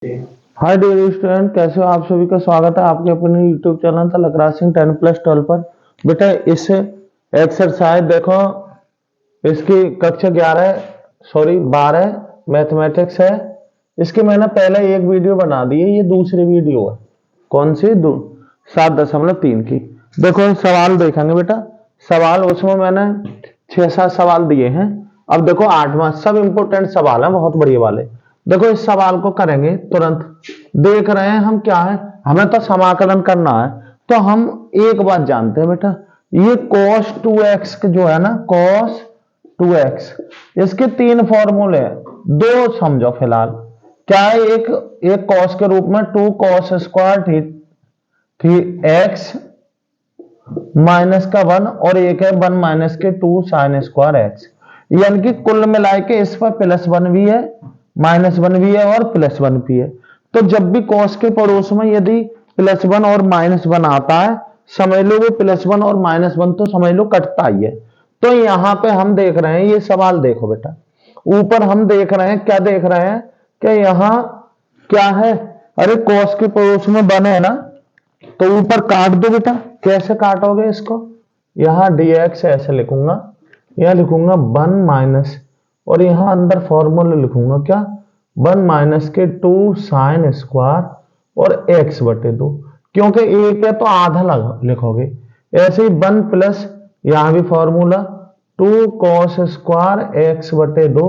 Hi dear student, कैसे हो आप सभी का स्वागत है आपके अपने यूट्यूब चैनल था लक्रासिंग 10+12 पर। बेटा इस एक्सरसाइज देखो, इसकी कक्षा 12 मैथमेटिक्स है। इसकी मैंने पहले एक वीडियो बना दी है, ये दूसरी वीडियो है। कौन सी? 7.3 की। देखो सवाल देखेंगे बेटा। सवाल उसमें मैंने 6-7 सवाल दिए हैं। अब देखो 8वां, सब इंपोर्टेंट सवाल है, बहुत बढ़िया वाले। देखो इस सवाल को करेंगे तुरंत। देख रहे हैं हम क्या है, हमें तो समाकलन करना है। तो हम एक बात जानते हैं बेटा, ये cos 2x जो है ना, cos 2x, इसके 3 फॉर्मूले हैं। दो समझो फिलहाल। क्या है? एक cos के रूप में 2 cos स्क्वायर थी x माइनस का 1, और एक है 1 माइनस के 2 साइन स्क्वायर एक्स। यानी कि कुल मिलाए के इस पर +1 भी है, -1 भी है और +1 भी है। तो जब भी cos के पड़ोस में यदि +1 और -1 आता है, समझ लो वो +1 और -1 तो समझ लो कटता ही है। तो यहां पे हम देख रहे हैं, ये सवाल देखो बेटा, ऊपर हम देख रहे हैं, क्या देख रहे हैं कि यहां क्या है? अरे cos के पड़ोस में 1 है ना, तो ऊपर काट दो बेटा। कैसे काटोगे इसको? यहां dx ऐसे लिखूंगा, यहां लिखूंगा 1 माइनस, और यहां अंदर फॉर्मूला लिखूंगा क्या? 1 माइनस के 2 साइन स्क्वायर और x बटे 2। क्योंकि एक है तो आधा लिखोगे। ऐसे ही 1 प्लस, यहां भी फॉर्मूला 2 cos स्क्वायर x बटे 2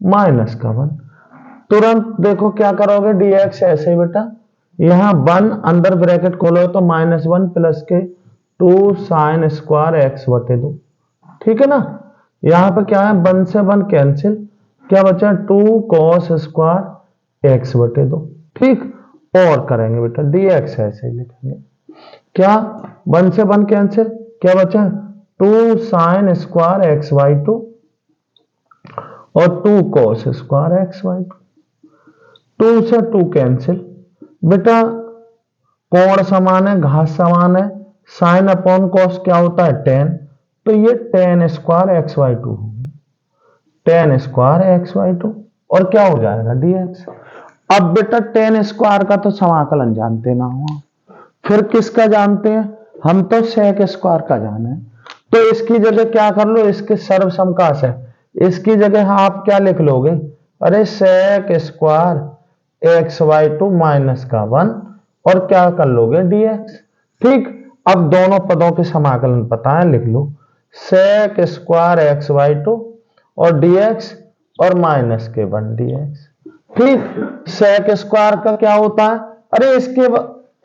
माइनस का 1। तुरंत देखो क्या करोगे, dx ऐसे ही बेटा, यहां 1 अंदर ब्रैकेट खोलो तो -1 प्लस के 2 साइन स्क्वायर एक्स बटे 2। ठीक है ना? यहां पर क्या है, 1 से 1 कैंसिल, क्या बचा? 2 cos स्क्वायर एक्स बटे 2। ठीक, और करेंगे बेटा dx ऐसे ही लिखेंगे। क्या? 1 से 1 कैंसिल, क्या बचा? 2 साइन स्क्वायर एक्स बाई 2 और 2 cos स्क्वायर एक्स बाई 2। 2 से 2 कैंसिल बेटा, कोण समान है, घात समान है, साइन अपॉन कॉस क्या होता है? tan। तो ये tan स्क्वायर एक्स बाई 2 होगी, tan स्क्वायर एक्स बाई 2, और क्या हो जाएगा? dx। अब बेटा tan स्क्वायर का तो समाकलन जानते ना हो, फिर किसका जानते हैं? हम तो sec स्क्वायर का जाने। तो इसकी जगह क्या कर लो, इसके सर्व समकाश है, इसकी जगह आप क्या लिख लोगे? अरे sec square x by 2 minus का 1, और क्या कर लोगे? dx। ठीक, अब दोनों पदों के समाकलन पता है, लिख लो sec स्क्वायर एक्स बाई 2 और dx, और माइनस के 1 dx। ठीक, sec स्क्वायर का क्या होता है? अरे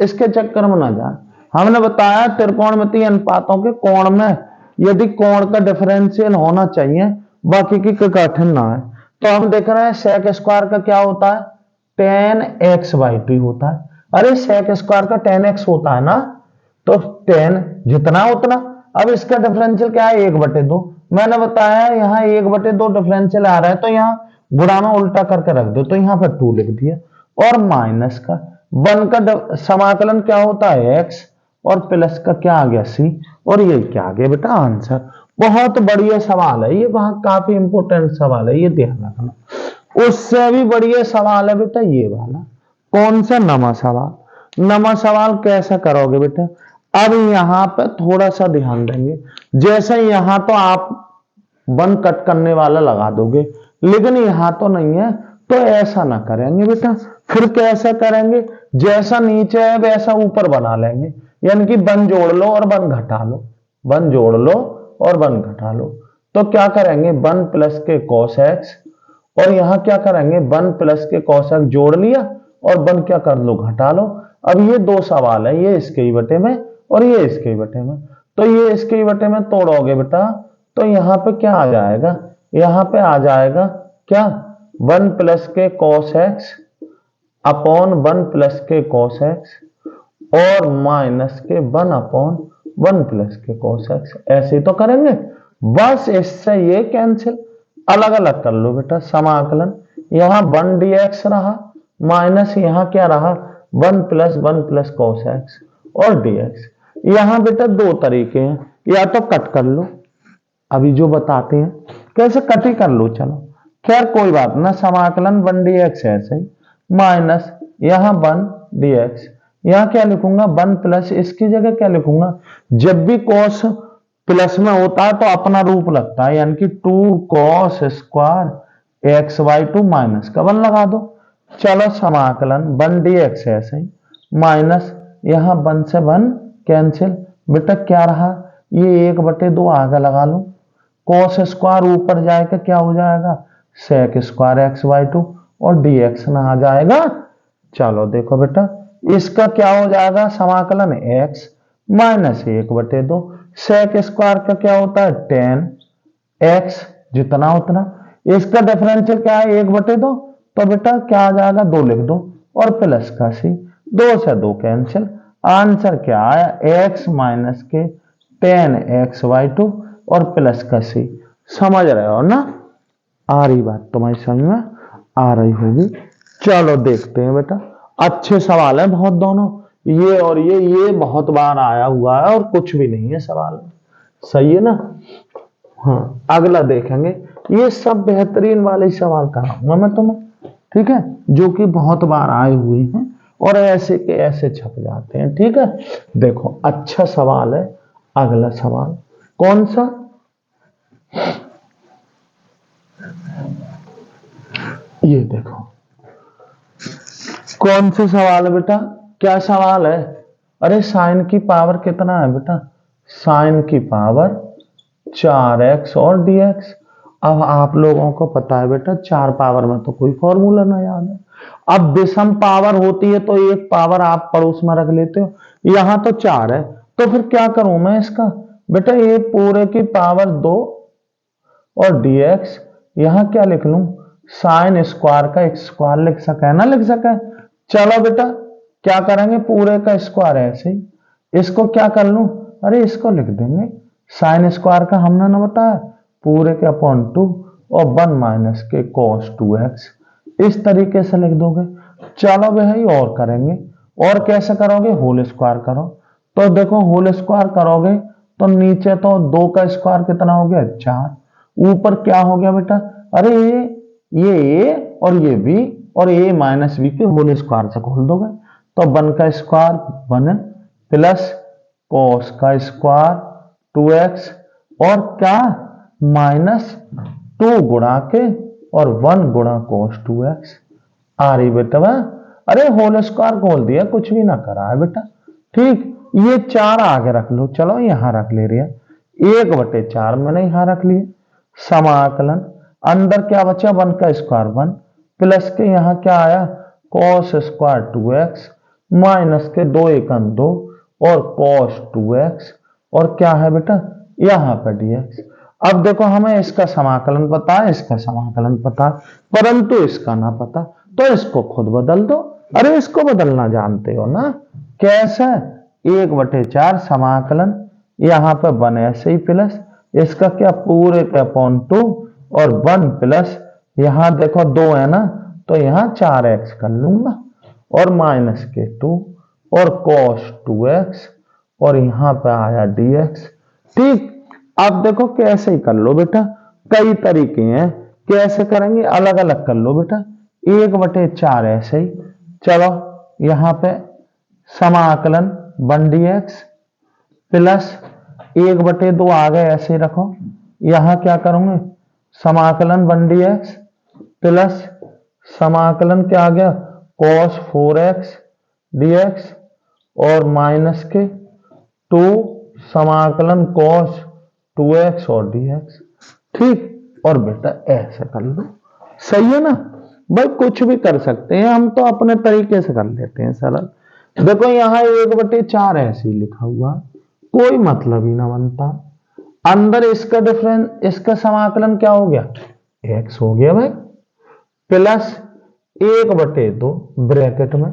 इसके चक्कर में ना जा, हमने बताया त्रिकोणमितीय अनुपातों के कोण में यदि कोण का डिफरेंशियल होना चाहिए, बाकी की कठिन ना है। तो हम देख रहे हैं sec स्क्वायर का क्या होता है? tan x बाई 2 होता है। अरे sec स्क्वायर का tan x होता है ना, तो tan जितना उतना। अब इसका डिफरेंशियल क्या है? 1/2। मैंने बताया यहाँ 1/2 डिफरेंशियल आ रहा है, तो यहाँ गुणा में उल्टा करके रख दो, तो यहाँ पर 2 लिख दिया, और माइनस का 1 का समाकलन क्या होता है? x, और प्लस का क्या आ गया? c, और ये क्या आ गया बेटा? आंसर। बहुत बढ़िया सवाल है ये, वहां काफी इंपोर्टेंट सवाल है, ये ध्यान रखना। उससे भी बढ़िया सवाल है बेटा ये वाला। कौन सा? नमा सवाल। नमा सवाल कैसा करोगे बेटा? अब यहां पे थोड़ा सा ध्यान देंगे। जैसे यहां तो आप 1 कट करने वाला लगा दोगे, लेकिन यहां तो नहीं है, तो ऐसा ना करेंगे बेटा। फिर कैसा करेंगे? जैसा नीचे है वैसा ऊपर बना लेंगे, यानी कि 1 जोड़ लो और 1 घटा लो, 1 जोड़ लो और 1 घटा लो। तो क्या करेंगे? 1 प्लस के cos x, और यहां क्या करेंगे? 1 प्लस के cos x जोड़ लिया, और 1 क्या कर लो? घटा लो। अब ये दो सवाल है, ये इसके ही बटे में और ये इसके ही बटे में। तो ये इसके ही बटे में तोड़ोगे बेटा, तो यहां पे क्या आ जाएगा? यहां पे आ जाएगा क्या? 1 प्लस के cos x अपॉन 1 प्लस के cos x, और माइनस के 1 अपॉन 1 प्लस के cos x। ऐसे ही तो करेंगे, बस इससे ये कैंसिल, अलग अलग कर लो बेटा समाकलन। यहां 1 dx रहा, माइनस यहां क्या रहा? 1 प्लस cos x और dx। यहां बेटा दो तरीके हैं, या तो कट कर लो, अभी जो बताते हैं कैसे कट ही कर लो, चलो खैर कोई बात ना। समाकलन 1 dx ऐसे ही, माइनस यहाँ 1 dx, यहाँ क्या लिखूंगा 1 प्लस, इसकी जगह क्या लिखूंगा, जब भी cos प्लस में होता है तो अपना रूप लगता है, यानी कि 2 cos square x by 2 minus का 1 लगा दो। चलो समाकलन 1 dx ऐसे ही, माइनस यहाँ 1 से 1 कैंसिल, बेटा क्या रहा, ये 1/2 आगे लगा लो, cos स्क्वायर ऊपर जाएगा क्या हो जाएगा sec स्क्वायर एक्स बाई 2 और dx ना आ जाएगा। चलो देखो बेटा इसका क्या हो जाएगा समाकलन x माइनस 1/2, sec स्क्वायर का क्या होता है 10x जितना उतना, इसका डिफरेंशियल क्या है 1/2, तो बेटा क्या आ जाएगा 2 लिख दो और प्लस का c, 2 से 2 कैंसिल, आंसर क्या आया x माइनस के 10x बाई 2 और प्लस का c। समझ रहे हो ना, आ रही बात तुम्हारी समझ में आ रही होगी। चलो देखते हैं बेटा, अच्छे सवाल है बहुत दोनों, ये और ये बहुत बार आया हुआ है और कुछ भी नहीं है सवाल में, सही है ना। हाँ अगला देखेंगे, ये सब बेहतरीन वाले सवाल कराऊंगा मैं तुम्हें, ठीक है, जो कि बहुत बार आए हुए हैं और ऐसे के ऐसे छप जाते हैं, ठीक है। देखो अच्छा सवाल है अगला सवाल, कौन सा, ये देखो कौन से सवाल है बेटा, क्या सवाल है, अरे साइन की पावर कितना है बेटा, साइन की पावर 4x और dx। अब आप लोगों को पता है बेटा 4 पावर में तो कोई फॉर्मूला ना याद है, अब विषम पावर होती है तो एक पावर आप पड़ोस में रख लेते हो, यहां तो 4 है तो फिर क्या करूं मैं इसका, बेटा ये पूरे की पावर 2 और dx, यहां क्या लिख लूं साइन स्क्वायर का एक स्क्वायर लिख सके ना लिख सके। चलो बेटा क्या करेंगे पूरे का स्क्वायर ऐसे ही, इसको क्या कर लूं, अरे इसको लिख देंगे साइन स्क्वायर का हमने ना बताया पूरे के अपॉन 2 और 1 माइनस के cos 2x, इस तरीके से लिख दोगे। चलो भाई और करेंगे, और कैसे करोगे होल स्क्वायर करो, तो देखो होल स्क्वायर करोगे तो नीचे तो 2 का स्क्वायर कितना हो गया 4, ऊपर क्या हो गया बेटा, अरे ये a और ये b और a माइनस b के होल स्क्वायर से खोल दोगे तो 1 का स्क्वायर 1 प्लस cos का स्क्वायर 2x और क्या माइनस 2 गुणा के और 1 गुणा cos 2x। आ रही बेटा वह, अरे होल स्क्वायर खोल दिया कुछ भी ना करा है बेटा, ठीक। ये 4 आगे रख लो, चलो यहां रख ले रही है 1/4 मैंने यहां रख लिया, समाकलन अंदर क्या बचा 1 का स्क्वायर 1 प्लस के यहां क्या आया cos स्क्वायर 2x माइनस के 2 एकम 2 और cos 2x और क्या है बेटा यहां पर dx। अब देखो हमें इसका समाकलन पता है, इसका समाकलन पता है, परंतु इसका ना पता, तो इसको खुद बदल दो। अरे इसको बदलना जानते हो ना, कैसे 1/4 समाकलन यहां पर 1 ऐसे ही प्लस इसका क्या पूरे के अपॉन 2 और 1 प्लस यहां देखो 2 है ना तो यहां 4x कर लूंगा और माइनस के 2 और cos 2x और यहां पे आया dx, ठीक। अब देखो कैसे ही कर लो बेटा, कई तरीके हैं कैसे करेंगे, अलग अलग कर लो बेटा, 1/4 ऐसे ही, चलो यहां पे समाकलन 1 dx प्लस 1/2 आ गए ऐसे ही रखो, यहां क्या करूंगे समाकलन 1 dx प्लस समाकलन क्या आ गया cos 4x dx और माइनस के 2 समाकलन cos 2x और dx, ठीक। और बेटा ऐसे कर लो, सही है ना भाई, कुछ भी कर सकते हैं हम तो अपने तरीके से कर लेते हैं सरल। देखो यहां 1/4 ऐसे ही लिखा हुआ, कोई मतलब ही ना बनता, अंदर इसका डिफरेंस इसका समाकलन क्या हो गया x हो गया भाई प्लस 1/2 ब्रैकेट में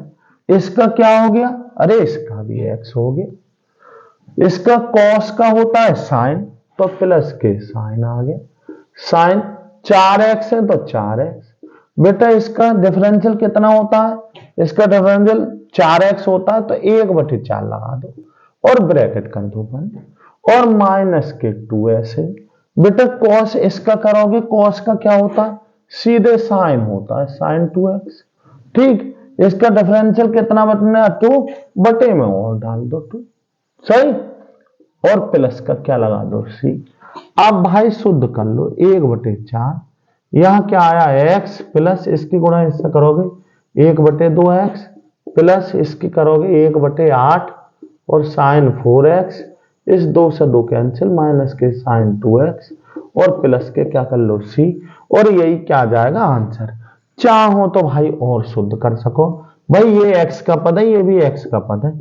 इसका क्या हो गया, अरे इसका भी x हो गया, इसका cos का होता है साइन तो प्लस के साइन आ गया, साइन 4x है तो 4x, बेटा इसका डिफरेंशियल कितना होता है, इसका डिफरेंशियल 4x होता है तो 1/4 लगा दो और ब्रैकेट कर दो बंद और माइनस के 2 ऐसे, बेटा cos इसका करोगे cos का क्या होता है सीधे साइन होता है साइन 2x, ठीक। इसका डिफरेंशियल कितना बटना 2 बटे में और डाल दो 2, सही, और प्लस का क्या लगा दो सी। अब भाई शुद्ध कर लो 1/4, यहां क्या आया x प्लस इसकी गुणा इससे करोगे 1/2x प्लस इसकी करोगे 1/8 और साइन 4x, इस 2 से 2 कैंसिल, माइनस के साइन 2x और प्लस के क्या कर लो c, और यही क्या आ जाएगा आंसर। चाहो तो भाई और शुद्ध कर सको, भाई ये x का पद है, ये भी x का पद है,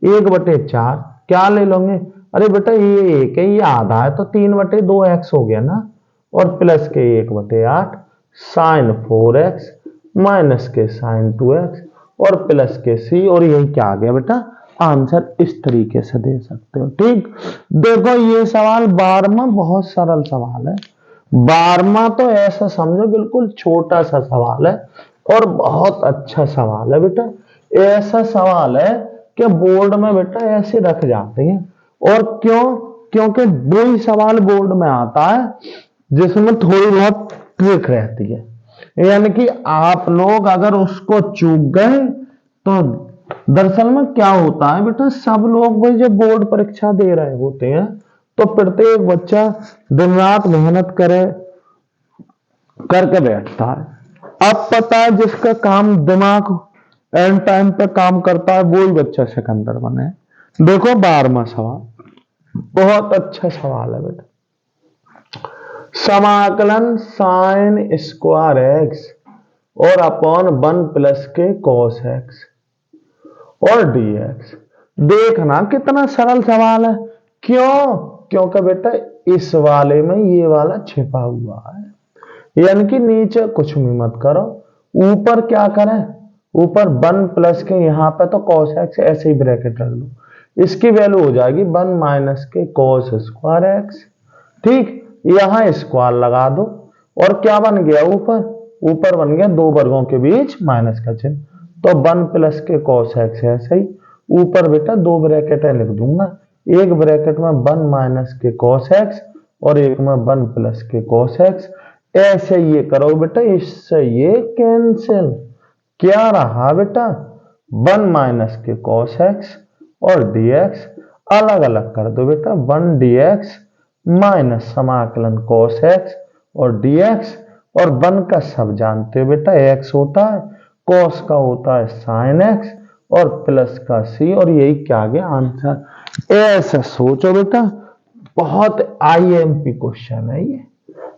1/4 क्या ले लोगे, अरे बेटा ये 1 है, ये आधा है तो 3/2x हो गया ना, और प्लस के 1/8 साइन 4x माइनस के साइन 2x और प्लस के c, और यही क्या आ गया बेटा आंसर। इस तरीके से दे सकते हो। ठीक, देखो ये सवाल 12वां बहुत सरल सवाल है। 12वां तो ऐसा समझो बिल्कुल छोटा सा सवाल है और बहुत अच्छा सवाल है बेटा। ऐसा सवाल है कि बोर्ड में बेटा ऐसे रख जाते हैं, और क्यों, क्योंकि वही सवाल बोर्ड में आता है जिसमें थोड़ी बहुत ट्रिक रहती है, यानी कि आप लोग अगर उसको चूक गए तो दरअसल में क्या होता है बेटा, सब लोग भाई जब बोर्ड परीक्षा दे रहे होते हैं तो प्रत्येक बच्चा दिन रात मेहनत करके बैठता है। अब पता है जिसका काम दिमाग एंड टाइम पे काम करता है वही बच्चा सिकंदर बने। देखो 12वां सवाल बहुत अच्छा सवाल है बेटा। समाकलन साइन स्क्वायर एक्स और अपॉन 1 प्लस के कॉस एक्स और dx। देखना कितना सरल सवाल है, क्यों, क्योंकि बेटा इस वाले में ये वाला छिपा हुआ है, यानी कि नीचे कुछ भी मत करो, ऊपर क्या करें, ऊपर 1 प्लस के यहां पे तो cos x ऐसे ही ब्रैकेट रख लो, इसकी वैल्यू हो जाएगी 1 माइनस के cos स्क्वायर एक्स। ठीक, यहां स्क्वायर लगा दो और क्या बन गया, ऊपर बन गया 2 वर्गों के बीच माइनस का चिन्ह, तो 1 प्लस के cos x ऐसे ही, ऊपर बेटा 2 ब्रैकेटें लिख दूंगा, एक ब्रैकेट में 1 माइनस के cos x और एक में 1 प्लस के cos x, ऐसे ये करो बेटा, इससे ये कैंसिल, क्या रहा बेटा 1 माइनस के cos x और dx, अलग अलग कर दो बेटा 1 dx माइनस समाकलन cos x और dx, और 1 का सब जानते हो बेटा x होता है, cos का होता है sin x और प्लस का c, और यही क्या आ गया आंसर। ऐसा सोचो बेटा, बहुत आईएमपी क्वेश्चन है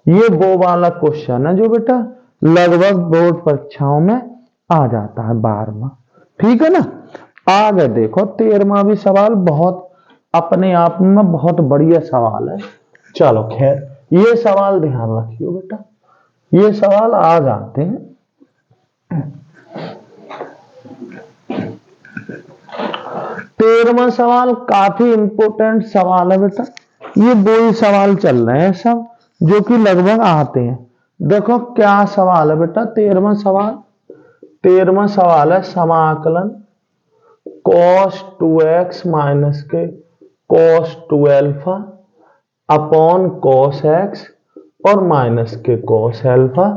ये वो वाला क्वेश्चन है जो बेटा लगभग बोर्ड परीक्षाओं में आ जाता है 12वां। ठीक है ना। आगे देखो 13वां भी सवाल बहुत अपने आप में बहुत बढ़िया सवाल है। चलो खैर ये सवाल ध्यान रखियो बेटा, ये सवाल आ जाते हैं। 13वां सवाल काफी इंपॉर्टेंट सवाल है बेटा, ये दो ही सवाल चल रहे हैं सब जो कि लगभग आते हैं। देखो क्या सवाल है बेटा 13वां सवाल, 13वां सवाल है समाकलन cos 2x माइनस के cos 2 alpha upon cos x और माइनस के cos अल्फा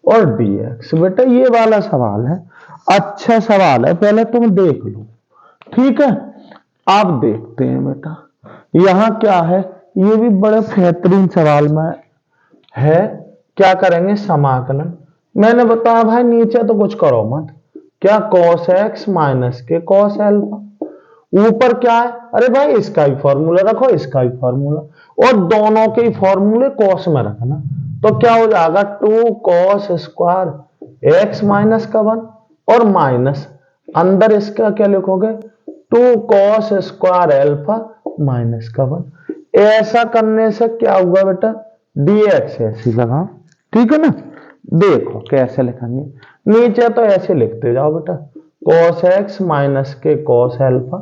और dx। बेटा ये वाला सवाल है, अच्छा सवाल है, पहले तुम देख लो। ठीक है, अब देखते हैं बेटा यहां क्या है, ये भी बड़े बेहतरीन सवाल में है। क्या करेंगे समाकलन, मैंने बताया भाई नीचे तो कुछ करो मत, क्या cos x माइनस के cos अल्फा, ऊपर क्या है, अरे भाई इसका ही फॉर्मूला रखो, इसका ही फॉर्मूला, और दोनों के ही फॉर्मूले cos में रखना, तो क्या हो जाएगा 2 cos स्क्वायर x माइनस का 1 और माइनस अंदर इसका क्या लिखोगे 2 cos स्क्वायर अल्फा माइनस का 1। ऐसा करने से क्या हुआ बेटा dx ऐसी लगा। ठीक है ना, देखो कैसे लिखेंगे, नीचे तो ऐसे लिखते जाओ बेटा cos x माइनस के cos अल्फा,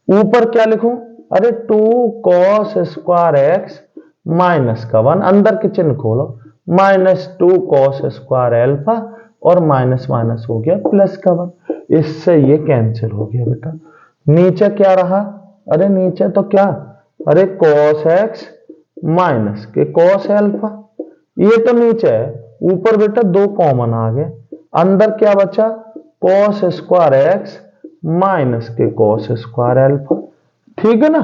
ऊपर क्या लिखूं, अरे 2 cos स्क्वायर x माइनस का 1, अंदर के चिन्ह खोलो, माइनस 2 cos स्क्वायर अल्फा और माइनस माइनस हो गया प्लस का 1, इससे ये कैंसिल हो गया बेटा। नीचे क्या रहा, अरे नीचे तो क्या, अरे cos x माइनस के cos अल्फा, ये तो नीचे है, ऊपर बेटा 2 कॉमन आ गए, अंदर क्या बचा कॉस स्क्वायर एक्स माइनस के कॉस स्क्वायर अल्फा। ठीक है ना।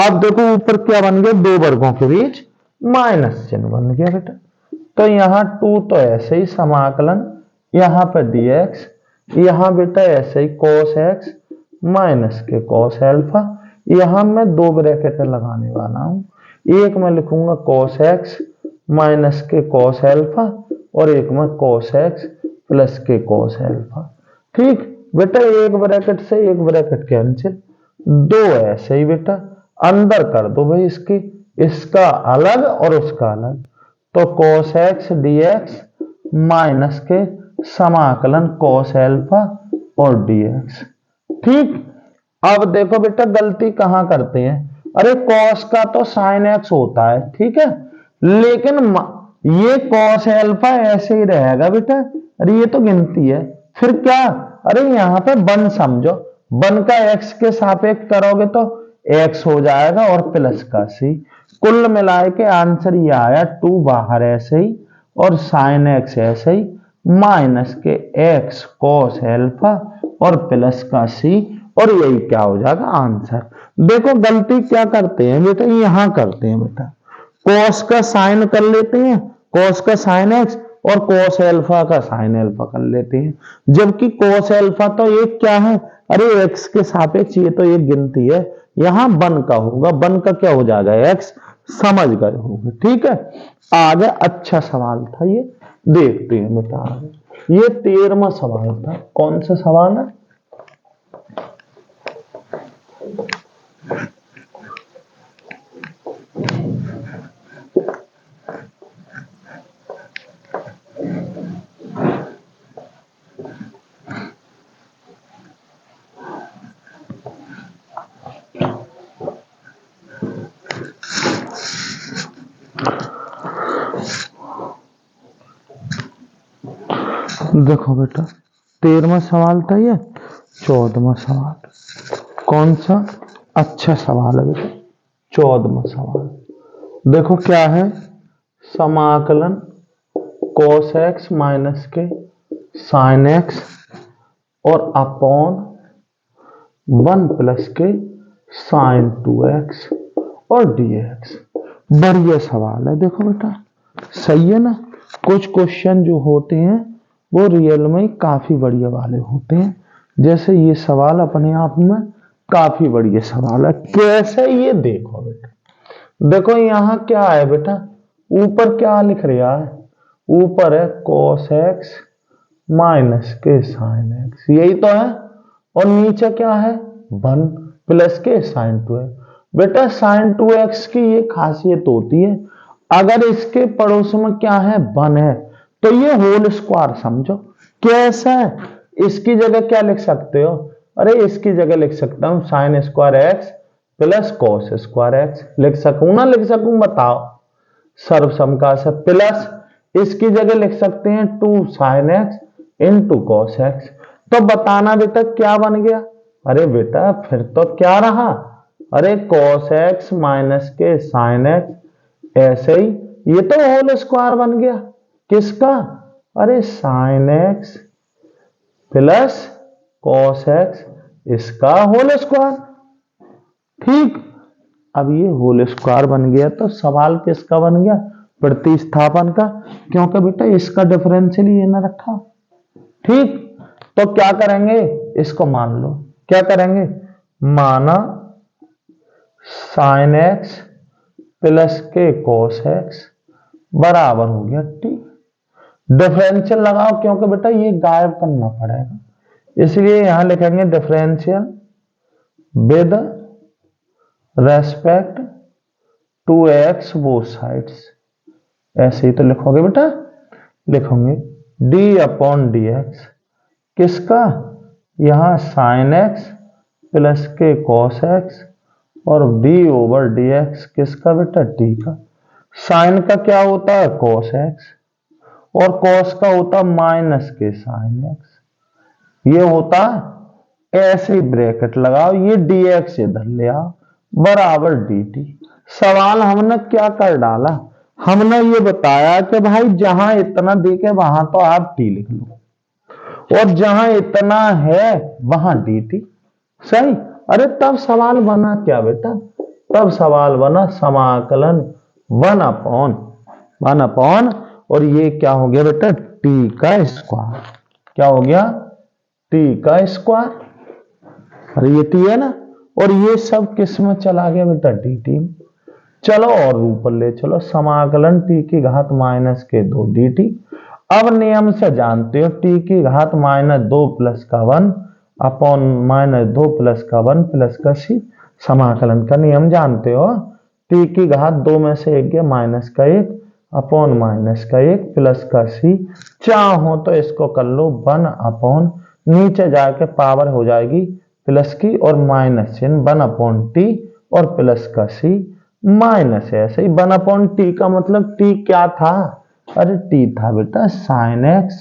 अब देखो ऊपर क्या बन गया, दो वर्गों के बीच माइनस चिन्ह बन गया बेटा। तो यहां 2 तो ऐसे ही समाकलन, यहां पर dx, यहां बेटा ऐसे ही cos x माइनस के cos अल्फा। यहां मैं दो ब्रैकेट लगाने वाला हूं, एक मैं लिखूंगा cos x माइनस के cos अल्फा और एक में cos x प्लस के cos अल्फा। ठीक बेटा, एक ब्रैकेट से एक ब्रैकेट कैंसिल, दो ऐसे ही बेटा अंदर कर दो भाई इसकी, इसका अलग और उसका अलग। तो cos x dx माइनस के समाकलन cos अल्फा और dx। ठीक। अब देखो बेटा गलती कहां करते हैं, अरे cos का तो sin x होता है, ठीक है, लेकिन ये cos अल्फा ऐसे ही रहेगा बेटा। अरे ये तो गिनती है, फिर क्या, अरे यहां पे 1 समझो, 1 का x के सापेक्ष करोगे तो x हो जाएगा और प्लस का c। कुल मिलाए के आंसर ये आया 2 बाहर ऐसे ही और sin x ऐसे ही माइनस के x cos अल्फा और प्लस का c, और यही क्या हो जाएगा आंसर। देखो गलती क्या करते हैं बेटा, यहां करते हैं बेटा, cos का साइन कर लेते हैं, cos का sin x और cos अल्फा का sin अल्फा कर लेते हैं, जबकि cos अल्फा तो एक क्या है, अरे x के सापेक्ष ये तो एक गिनती है, यहां 1 का होगा, 1 का क्या हो जाएगा x, समझ गए होंगे। ठीक है, आगे अच्छा सवाल था ये, देखते हैं बेटा आगे। ये 13वां सवाल था, कौन सा सवाल है, देखो बेटा 13वां सवाल था ये, 14वां सवाल, कौन सा अच्छा सवाल है बेटा, 14वां सवाल। देखो क्या है, समाकलन cos x माइनस के sin x और अपॉन 1 प्लस के sin 2x और dx। बढ़िया सवाल है देखो बेटा, सही है ना। कुछ क्वेश्चन जो होते हैं वो रियल में काफी बढ़िया वाले होते हैं, जैसे ये सवाल अपने आप में काफी बढ़िया सवाल है। कैसे, ये देखो बेटा, देखो यहां क्या है बेटा, ऊपर क्या लिख रहा है, ऊपर है cos x माइनस के sin x, यही तो है, और नीचे क्या है 1 प्लस के sin 2x। बेटा sin 2x की ये खासियत होती है, अगर इसके पड़ोस में क्या है 1 है तो ये होल स्क्वायर समझो। कैसा है, इसकी जगह क्या लिख सकते हो, अरे इसकी जगह लिख सकता हूं sin square x plus cos square x, लिख सकूं ना लिख सकूं बताओ, सर्वसमका से, प्लस इसकी जगह लिख सकते हैं 2 sin x into cos x. तो बताना बेटा क्या बन गया, अरे बेटा फिर तो क्या रहा, अरे cos x माइनस के sin x, ऐसे ही ये तो होल स्क्वायर बन गया, किसका, अरे sin x plus cos x, इसका होल स्क्वायर। ठीक, अब ये होल स्क्वायर बन गया तो सवाल किसका बन गया, प्रतिस्थापन का, क्योंकि बेटा इसका डिफरेंशियल ये ना रखा। ठीक, तो क्या करेंगे, इसको मान लो, क्या करेंगे, माना sin x प्लस के cos x बराबर हो गया टी। डिफरेंशियल लगाओ, क्योंकि बेटा ये गायब करना पड़ेगा, इसलिए यहां लिखेंगे differential with respect to x both sides, ऐसे ही तो लिखोगे बेटा, लिखोगे डी अपॉन डी एक्स, किसका, यहां साइन एक्स प्लस के कॉस एक्स और डी ओवर डी एक्स, किसका बेटा, डी का। साइन का क्या होता है कॉस एक्स और कॉस का होता है माइनस के साइन एक्स, ये होता है, ऐसे ही ब्रैकेट लगाओ, ये डी एक्स इधर ले आओ बराबर डी टी। सवाल हमने क्या कर डाला, हमने ये बताया कि भाई जहां इतना देके वहां तो आप टी लिख लो, और जहां इतना है वहां dt। सही। अरे तब सवाल बना क्या बेटा, तब सवाल बना समाकलन 1/1 और ये क्या हो गया बेटा, t का स्क्वायर। क्या हो गया, t का स्क्वायर। अरे ये t है ना, और ये सब किस में चला गया बेटा, dt में। चलो और ऊपर ले चलो, समाकलन t की घात -2 dt। अब नियम से जानते हो t की घात -2 प्लस का 1 अपॉन -2 प्लस का 1 प्लस का c। समाकलन का नियम जानते हो, t की घात 2 में से 1 गया -1 अपॉन -1 प्लस का c। चाहो तो इसको कर लो 1 अपॉन, नीचे जाके पावर हो जाएगी प्लस की और माइनस चिन्ह 1 अपॉन टी और प्लस का c माइनस। ऐसे ही 1 अपॉन टी का मतलब t क्या था, अरे t था बेटा साइन x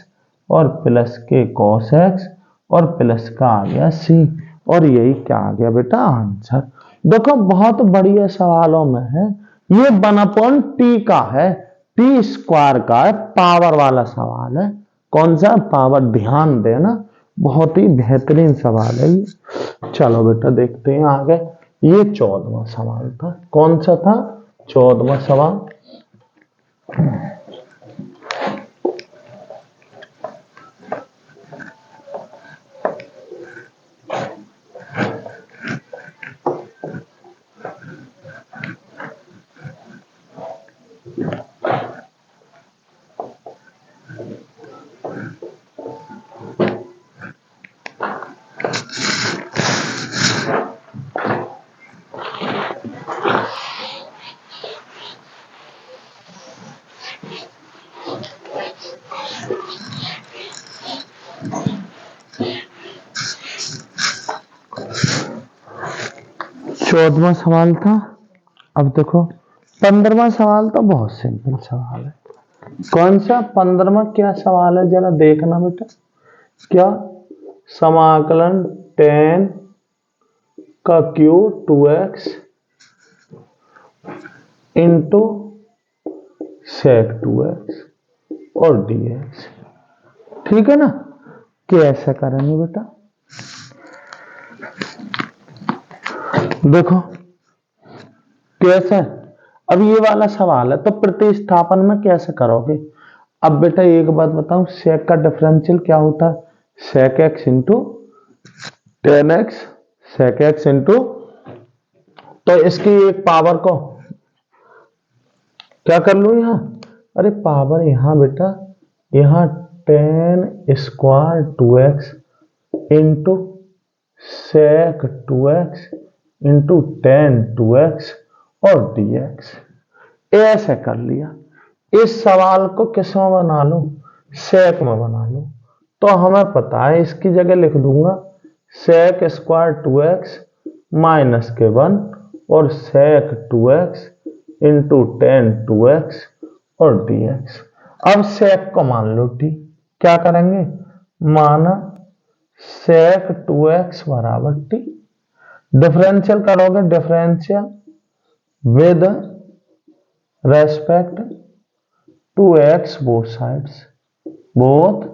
और प्लस के कॉस x और प्लस का आ गया c, और यही क्या आ गया बेटा, आंसर। देखो बहुत बढ़िया सवालों में है ये 1 अपॉन टी का है, टी स्क्वायर का है, पावर वाला सवाल है। कौन सा पावर, ध्यान देना, बहुत ही बेहतरीन सवाल है ये। चलो बेटा देखते हैं आगे। ये 14वां सवाल था। कौन सा था, 14वां सवाल। चौदहवां सवाल था। अब देखो 15वां सवाल तो बहुत सिंपल सवाल है। कौन सा 15वां क्या सवाल है, जरा देखना बेटा। क्या, समाकलन 10 का Q 2x into sec 2x और dx। ठीक है ना, कैसे करेंगे बेटा, देखो कैसे। अब ये वाला सवाल है तो प्रतिस्थापन में कैसे करोगे। अब बेटा एक बात बताऊं, सेक का डिफरेंशियल क्या होता है, sec x into 10x, sec x into, तो इसकी एक पावर को क्या कर लू यहां, अरे पावर यहां बेटा, यहां 10 square 2x into sec 2x into 10 2x और dx। ऐसे कर लिया। इस सवाल को किस में बना लो, सेक में बना लो। तो हमें पता है इसकी जगह लिख दूंगा सेक स्क्वायर 2x माइनस के 1 और सेक 2x इंटू 10 2x और dx। अब सेक को मान लो t, क्या करेंगे, माना सेक 2x बराबर t, डिफरेंशियल करोगे, differential with respect to x both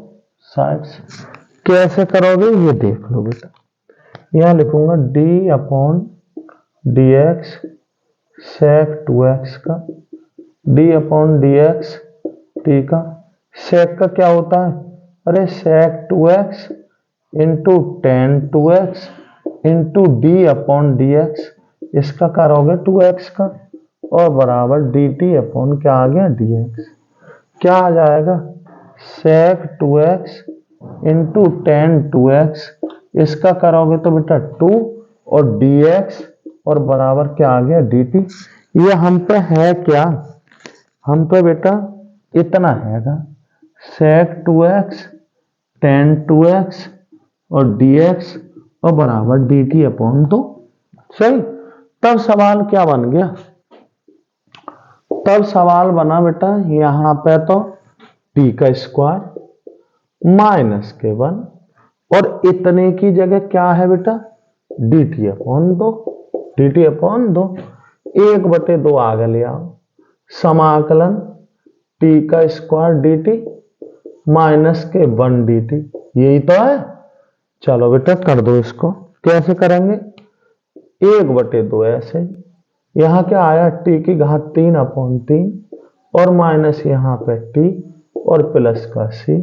sides. कैसे करोगे ये देख लो बेटा। यहां लिखूंगा d अपॉन dx सेक 2x का, d अपॉन dx t का। सेक का क्या होता है, अरे सेक 2x into 10 2x into D upon dx, इसका करोगे 2x का और बराबर dt अपॉन क्या आ गया dx। क्या आ जाएगा, सेक 2x इंटू 10 2x, इसका करोगे तो बेटा 2 और dx और बराबर क्या आ गया dt। ये हम पे है क्या, हम पे बेटा इतना हैगा, सेक 2x 10 2x और dx और बराबर dt अपॉन 2। सही। तब सवाल क्या बन गया, तब सवाल बना बेटा यहां पे तो t का स्क्वायर माइनस के 1 और इतने की जगह क्या है बेटा, dt अपॉन 2, dt अपॉन 2, 1/2 आगे ले आओ, समाकलन t का स्क्वायर dt माइनस के 1 dt, यही तो है। चलो बेटा कर दो इसको, कैसे करेंगे, 1/2 ऐसे, यहाँ क्या आया t की घात 3/3 और माइनस यहाँ पे t और प्लस का c,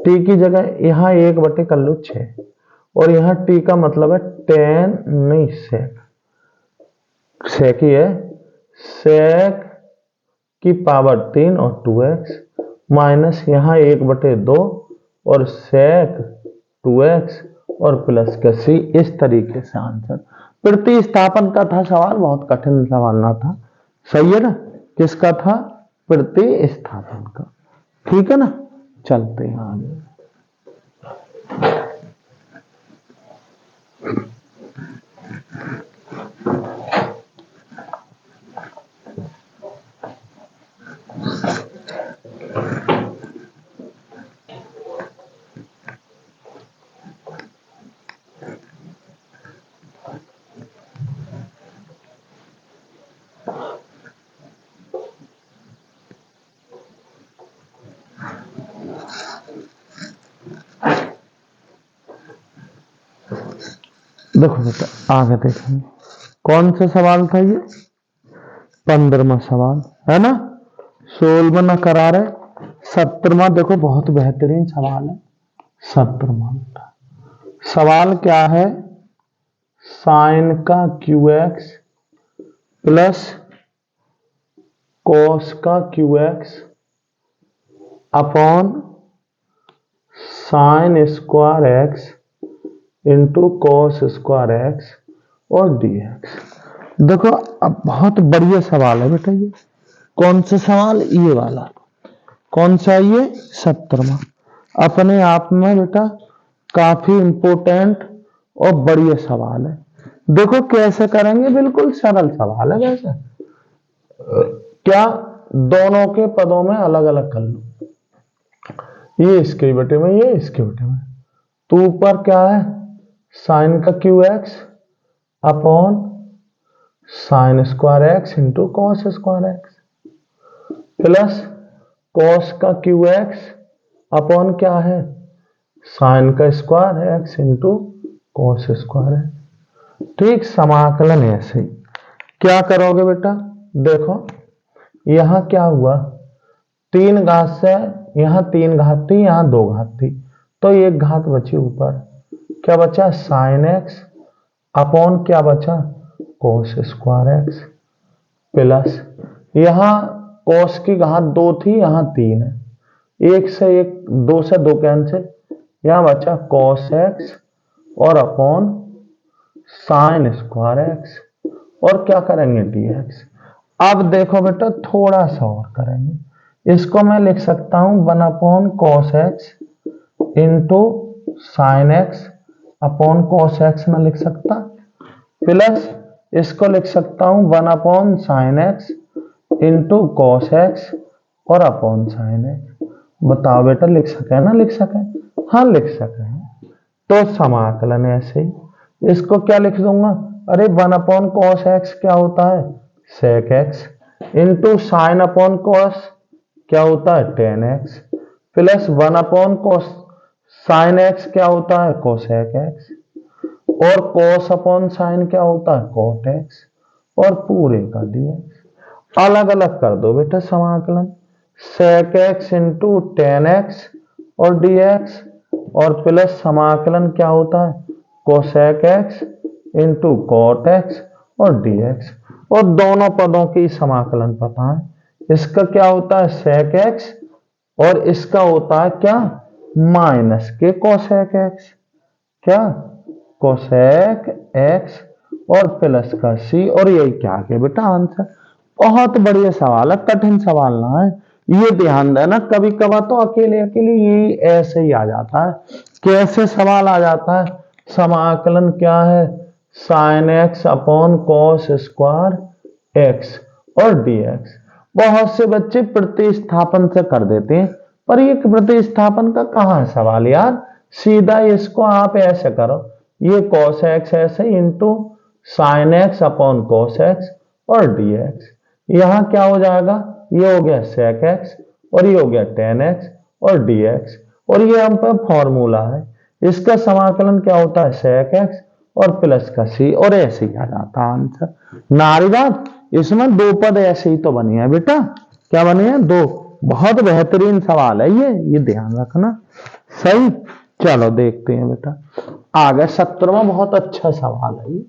t की जगह यहाँ 1 कर लो 6 और यहाँ t का मतलब है tan, नहीं sec, sec ही है, sec की पावर 3 और 2x माइनस यहाँ 1/2 और sec 2x और प्लस का c। इस तरीके से आंसर। प्रतिस्थापन का था सवाल, बहुत कठिन सवाल ना था, सही है ना। किसका था, प्रतिस्थापन का, ठीक है ना। चलते हैं आगे। देखो बेटा आगे देखेंगे कौन सा सवाल था ये, 15वां सवाल है ना। 16वां ना करा रहे, 17वां देखो बहुत बेहतरीन सवाल है। 17वां सवाल क्या है, साइन का QX प्लस कॉस का QX upon sine square X into cos square X और dx। देखो अब बहुत बढ़िया सवाल है बेटा ये। कौन सा सवाल, ये वाला। कौन सा, ये 17वां। अपने आप में बेटा काफी इंपोर्टेंट और बढ़िया सवाल है। देखो कैसे करेंगे, बिल्कुल सरल सवाल है। वैसे क्या, दोनों के पदों में अलग अलग कर लो, ये इसके बटे में, ये इसके बटे में। तो ऊपर क्या है, साइन का QX upon sine square X into cos square X plus cos का QX अपॉन क्या है, साइन का square X into cos square X। ठीक, समाकलन ऐसे ही। क्या करोगे बेटा, देखो यहां क्या हुआ, 3 घात से यहां 3 घात थी, यहां 2 घात थी, तो 1 घात बची ऊपर। क्या बचा, साइन X अपॉन क्या बचा, कॉस स्क्वायर X प्लस यहां कॉस की घात 2 थी, यहां 3 है, 1 से 1, 2 से 2 कैंसिल, यहां बचा कॉस X और अपॉन साइन स्क्वायर X और क्या करेंगे dx। अब देखो बेटा थोड़ा सा और करेंगे, इसको मैं लिख सकता हूं 1 upon cos X into sine X upon cos X में लिख सकता, प्लस इसको लिख सकता हूं 1 upon sine X into cos X और अपॉन साइन X। बताओ बेटा लिख सके ना, लिख सके, हाँ लिख सके। तो समाकलन ऐसे ही, इसको क्या लिख दूंगा, अरे 1 अपॉन कॉस X क्या होता है, सेक X into sine upon cos क्या होता है, ten X plus 1 upon cos sine X क्या होता है, कोसेक X और कॉस अपॉन साइन क्या होता है, कोट X और पूरे का dx। अलग अलग कर दो बेटा समाकलन, सेक X इंटू टेन X और dx और प्लस समाकलन क्या होता है, cosec X into coat X और dx और दोनों पदों की समाकलन पता है। इसका क्या होता है सेक X और इसका होता है क्या, माइनस के कोसेक X, क्या कोसेक X और प्लस का c और यही क्या आ गया बेटा आंसर। बहुत बढ़िया सवाल है, कठिन सवाल ना है, ये ध्यान देना। कभी कभार तो अकेले अकेले ये ऐसे ही आ जाता है। कैसे सवाल आ जाता है, समाकलन क्या है, sine X upon cos square X और dx। बहुत से बच्चे प्रतिस्थापन से कर देते हैं, पर ये प्रतिस्थापन का कहां सवाल यार, सीधा इसको आप ऐसे करो, ये cos x ऐसे into sine x upon cos x और dx। यहां क्या हो जाएगा, ये हो गया sec x और ये हो गया tan x और dx, और ये हम पे फॉर्मूला है, इसका समाकलन क्या होता है sec x और प्लस का c, और ऐसे ही आ जाता है आंसर। नारी बात, इसमें दो पद ऐसे ही तो बनी है बेटा, क्या बनी है, दो। बहुत बेहतरीन सवाल है ये ध्यान रखना। सही, चलो देखते हैं बेटा आगे 17वां, बहुत अच्छा सवाल है ये।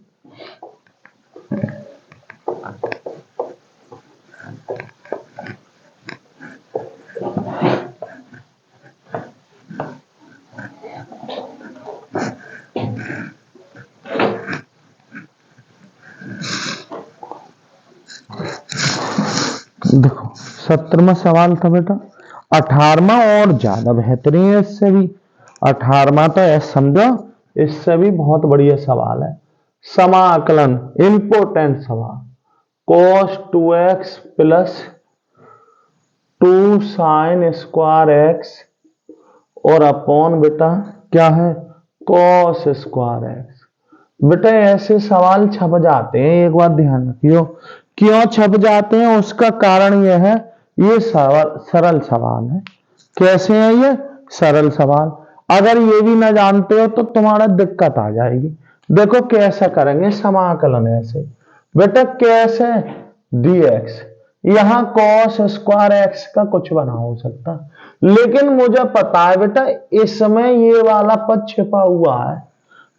देखो 17वां सवाल था बेटा, 18वां और ज्यादा बेहतरीन है इससे भी। 18वां तो ऐसा समझो, इससे भी बहुत बढ़िया सवाल है। समाकलन, इंपोर्टेंट सवाल, cos 2x plus 2 sine square x और अपॉन बेटा क्या है cos स्क्वायर एक्स। बेटा ऐसे सवाल छप जाते हैं, एक बात ध्यान रखियो, क्यों छप जाते हैं उसका कारण यह है, ये सरल सवाल है। कैसे है ये सरल सवाल, अगर ये भी ना जानते हो तो तुम्हारा दिक्कत आ जाएगी। देखो कैसे करेंगे समाकलन, ऐसे बेटा कैसे dx, यहां cos स्क्वायर एक्स का कुछ बना हो सकता, लेकिन मुझे पता है बेटा इसमें ये वाला पद छिपा हुआ है,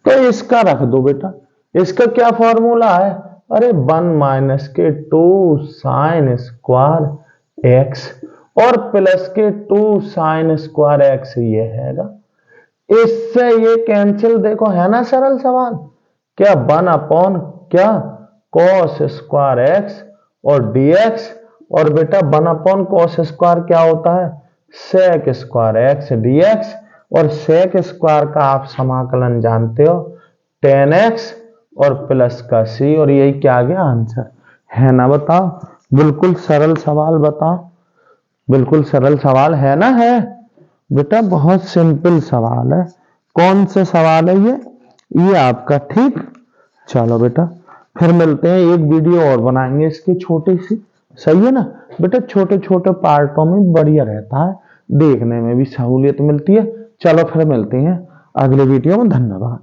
तो इसका रख दो बेटा। इसका क्या फॉर्मूला है, अरे 1 माइनस के 2 साइन स्क्वायर एक्स और प्लस के 2 साइन स्क्वायर एक्स, ये हैगा। इससे ये कैंसिल, देखो है ना सरल सवाल, क्या 1 अपॉन क्या cos स्क्वायर एक्स और dx, और बेटा 1 अपॉन cos स्क्वायर क्या होता है sec स्क्वायर एक्स dx, और sec स्क्वायर का आप समाकलन जानते हो tan x और प्लस का c, और यही क्या आ गया आंसर, है ना। बताओ, बिल्कुल सरल सवाल, बताओ बिल्कुल सरल सवाल है ना, है बेटा, बहुत सिंपल सवाल है। कौन सा सवाल है ये आपका, ठीक। चलो बेटा फिर मिलते हैं, एक वीडियो और बनाएंगे इसकी छोटी सी, सही है ना बेटा, छोटे छोटे पार्टों में बढ़िया रहता है, देखने में भी सहूलियत मिलती है। चलो फिर मिलते हैं अगले वीडियो में, धन्यवाद।